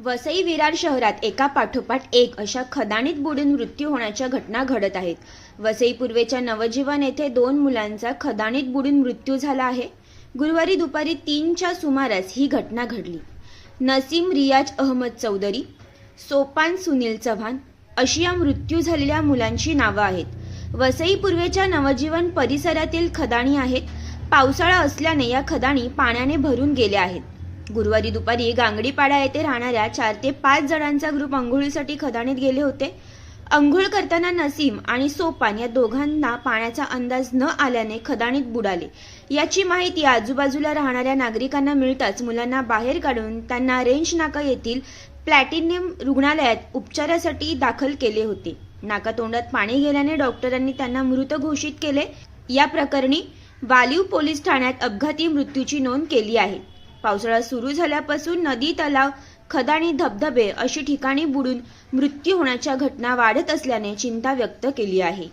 वसई विरार शहरात एका पाठोपाठ एक अशा खदाणीत बुडून मृत्यू होण्याच्या घटना घडत आहेत। वसई पूर्वेच्या नवजीवन येथे 2 मुलांचा खदाणीत बुडून मृत्यू झाला आहे। गुरुवारी दुपारी 3च्या सुमारास ही घटना घडली। नसीम रियाज अहमद चौधरी, सोपान सुनील चव्हाण अशी या मृत्यू झालेल्या मुलांची नावे आहेत। वसई पूर्वेच्या नवजीवन परिसरातील खदाणी आहेत। पावसाळा असल्याने या खदाणी पाण्याने भरून गेल्या आहेत। गुरुवारी दुपारी गांगडीपाडा येथे राहणाऱ्या 4 ते 5 जणांचा ग्रुप अंघोळीसाठी खदाणीत गेले होते। अंघोळ करताना नसीम आणि सोपान या दोघांना पाण्याचा अंदाज न आल्याने खदाणीत बुडाले। याची माहिती आजूबाजूला राहणाऱ्या नागरिकांना मिळताच मुलांना बाहेर काढून त्यांना रेंज नाका येथील प्लॅटिनियम रुग्णालयात उपचारासाठी दाखल केले होते। नाकातोंडात पाणी गेल्याने डॉक्टरांनी त्यांना मृत घोषित केले। या प्रकरणी वालीव पोलीस ठाण्यात अपघाती मृत्यूची नोंद केली आहे। पावसाळा सुरू झाल्यापासून नदी, तलाव, खदाणी, धबधबे अशी ठिकाणी बुडून मृत्यू होण्याच्या घटना वाढत असल्याने चिंता व्यक्त केली आहे।